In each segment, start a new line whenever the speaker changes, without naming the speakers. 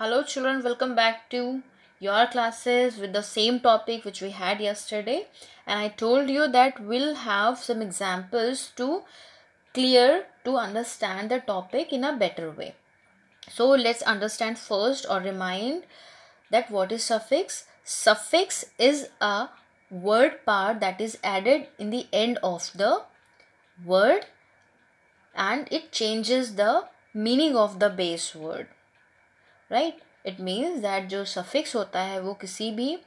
Hello children, welcome back to your classes with the same topic which we had yesterday, and I told you that we'll have some examples to understand the topic in a better way. So let's understand first or remind that what is suffix. Suffix is a word part that is added in the end of the word and it changes the meaning of the base word. Right it means that जो suffix होता है वो किसी भी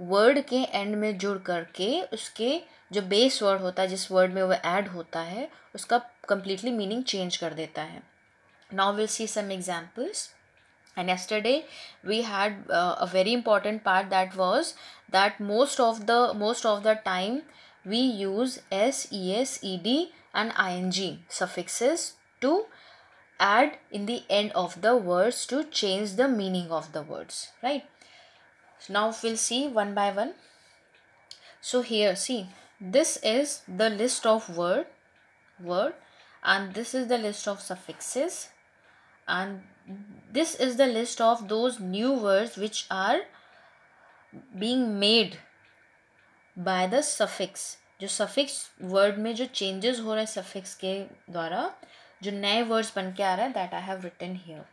word के and में जुड़ करके उसके जो बेस वर्ड होता है जिस वर्ड में वो ऐड होता है उसका कंप्लीटली मीनिंग चेंज कर देता है. Now will see some examples. And yesterday we had a very important part that was that most of the time we use s, es, ed and ing suffixes to add in the end of the words to change the meaning of the words, right? So now we'll see one by one. So here, see, this is the list of word and this is the list of suffixes and this is the list of those new words which are being made by the suffix. जो suffix word में जो changes हो रहे हैं suffix के द्वारा जो नए words बन के आ रहा है that I have written here.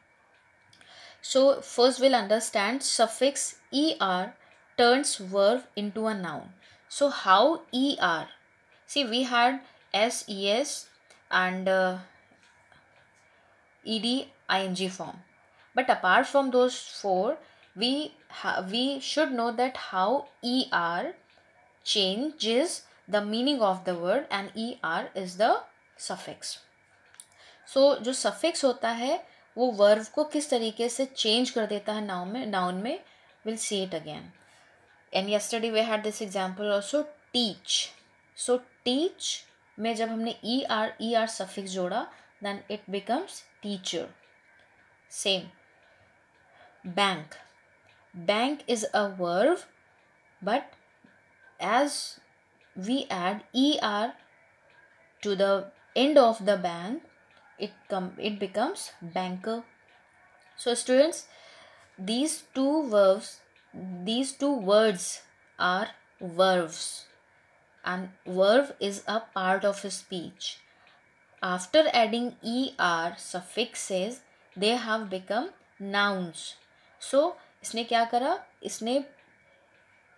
So first we'll understand suffix er turns verb into a noun. So how er? See, we had s, es and ed, ing form. But apart from those four, we should know that how er changes the meaning of the word and er is the suffix. So जो suffix होता है वो verb को किस तरीके से change कर देता है नाउन में will see it again. And yesterday we had this example also, teach. So teach में जब हमने er suffix जोड़ा then it becomes teacher. Same. Bank is a verb but as we add er to the end of the bank it becomes banker. So students, these two words are verbs and verb is a part of a speech. After adding er suffixes they have become nouns. So इसने क्या करा, इसने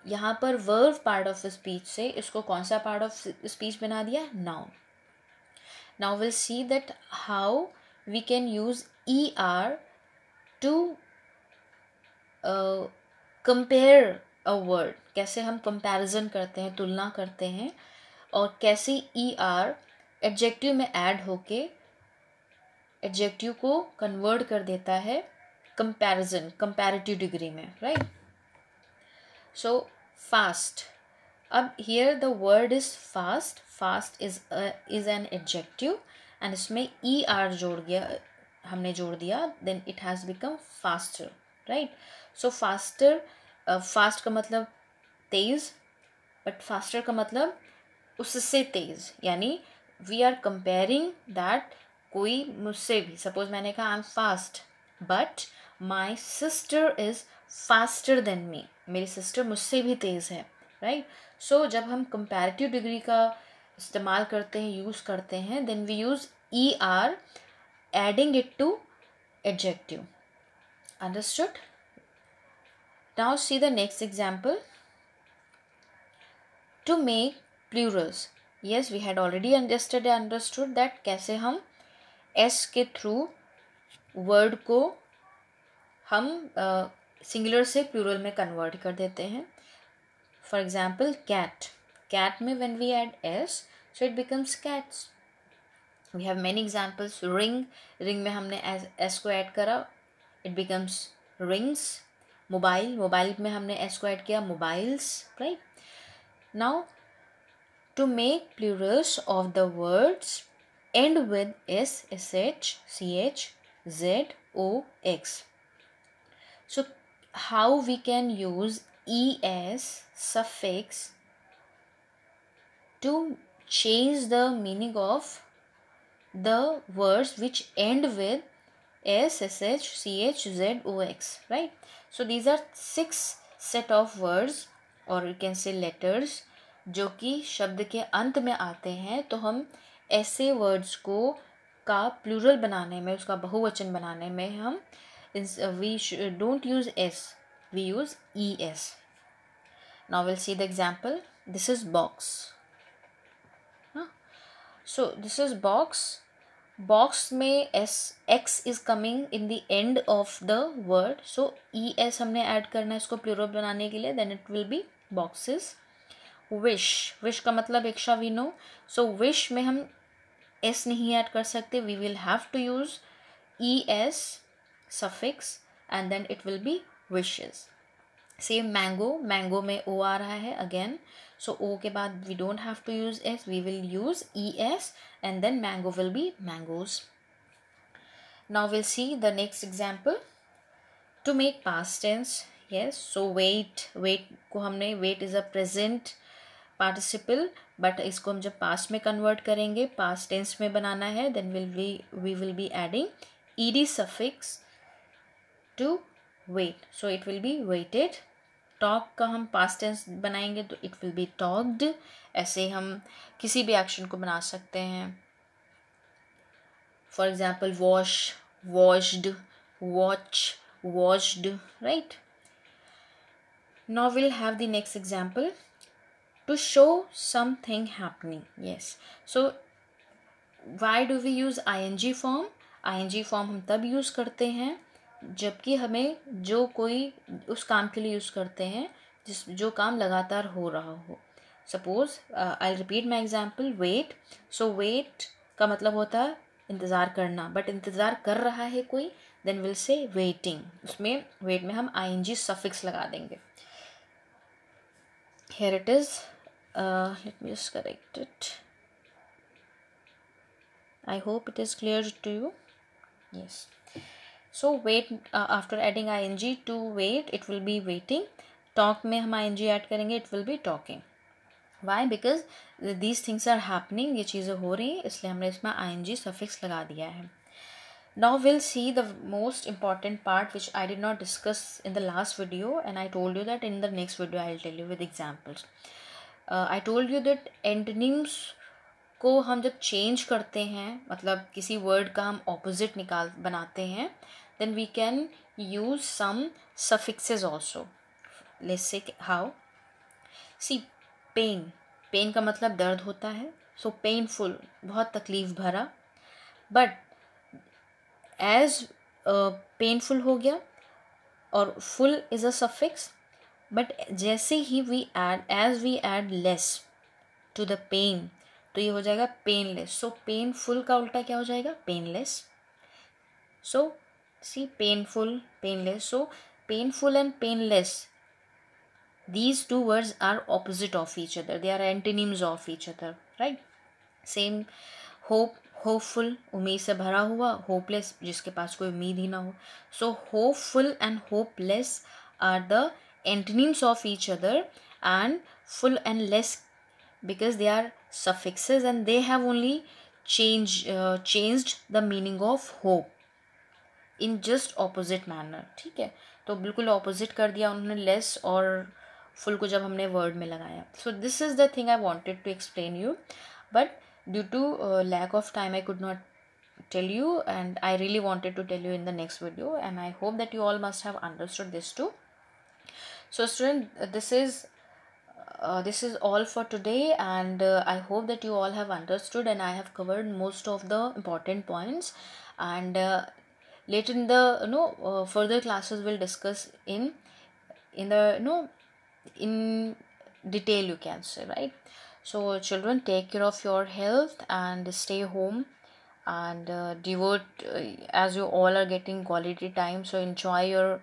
यहाँ पर verb part of speech से इसको कौन सा part of speech बना दिया, noun. Now we'll see that how we can use er to compare a word. कैसे हम comparison करते हैं, तुलना करते हैं और कैसे er adjective में add होके adjective को convert कर देता है comparison, comparative degree में, right? So fast. अब here the word is fast. Fast is an adjective and इसमें er हमने जोड़ दिया then it has become faster, right? So faster, fast का मतलब तेज but faster का मतलब उससे तेज, यानी we are comparing that कोई मुझसे भी, suppose मैंने कहा I'm fast but my sister is faster than me, मेरी sister मुझसे भी तेज है, right? So जब हम comparative degree का इस्तेमाल करते हैं, यूज़ करते हैं, then we use er adding it to adjective. Understood? Now see the next example. To make plurals. Yes, we had already yesterday understood that कैसे हम s के through word को हम singular से plural में convert कर देते हैं. For example, cat. Cat में when we add s, so it becomes cats. We have many examples. Ring में हमने s को add करा, it becomes rings. Mobile में हमने s को add किया, mobiles, right? Now to make plurals of the words end with s, sh, ch, z, o, x. So how we can use es suffix to change the meaning of the words which end with S, SH, CH, Z, OX, right? So these are 6 set of words or you can say letters जो कि शब्द के अंत में आते हैं. तो हम ऐसे वर्ड्स को का प्लूरल बनाने में, उसका बहुवचन बनाने में हम we don't use S, we use ES. Now we'll see the example. This is box. So this is box. Box में X is coming in the end of the word. So ES हमने add करना है इसको plural बनाने के लिए. Then it will be boxes. Wish. Wish का मतलब इच्छा we know. So wish में हम S नहीं add कर सकते. We will have to use ES suffix and then it will be wishes. Same mango. Mango में O आ रहा है again. So O के बाद we don't have to use S. We will use ES and then mango will be mangoes. Now we'll see the next example. To make past tense. Yes. So wait. Wait को हमने wait is a present participle but इसको हम जब past में convert करेंगे past tense में बनाना है then we will be adding ed suffix to wait. So it will be waited. Talk का हम पास्ट टेंस बनाएंगे तो इट विल बी टॉक्ड. ऐसे हम किसी भी एक्शन को बना सकते हैं. For example wash, washed, watch, watched, right. Now will have the next example. To show something happening. Yes. So why do we use ING form. ING form हम तब यूज़ करते हैं जबकि हमें जो कोई उस काम के लिए यूज़ करते हैं जो काम लगातार हो रहा हो. Suppose I repeat my example. Wait. So wait का मतलब होता है इंतज़ार करना बट इंतज़ार कर रहा है कोई देन विल से वेटिंग. उसमें वेट में हम ING सफिक्स लगा देंगे. Here it is. Let me just correct it. I hope it is clear to you. Yes. So wait after adding ING to wait it will be waiting. Talk में हम ING add करेंगे it will be talking. Why? Because these things are happening. ये चीज़ें हो रही हैं इसलिए हमने इसमें ING suffix लगा दिया है. Now we'll see the most important part which I did not discuss in the last video and I told you that in the next video I'll tell you with examples. I told you that antonyms को हम जब change करते हैं मतलब किसी word का हम opposite बनाते हैं then we can use some suffixes also. Let's say how. See, pain. Pain का मतलब दर्द होता है. So painful बहुत तकलीफ भरा. But as painful हो गया और full is a suffix. But जैसे ही as we add less to the pain तो ये हो जाएगा painless. So painful का उल्टा क्या हो जाएगा? Painless. So see, painful, painless. So painful and painless, these two words are opposite of each other. They are antonyms of each other, right? Same. Hope, hopeful, उम्मीद से भरा हुआ. Hopeless, जिसके पास कोई उम्मीद ही ना हो. So hopeful and hopeless are the antonyms of each other and full and less because they are suffixes and they have only changed the meaning of hope in just opposite manner. ठीक है. तो बिल्कुल opposite कर दिया उन्होंने less और full को जब हमने वर्ड में लगाया. So this is the thing I wanted to explain you but due to lack of time I could not tell you and I really wanted to tell you in the next video and I hope that you all must have understood this too. So student, this is all for today and I hope that you all have understood and I have covered most of the important points and later in the further classes we'll discuss in the in detail you can say, right? So children, take care of your health and stay home and devote as you all are getting quality time, so enjoy your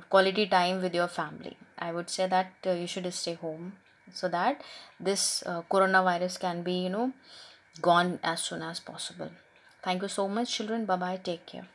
quality time with your family. I would say that you should stay home so that this coronavirus can be gone as soon as possible. Thank you so much children. Bye bye. Take care.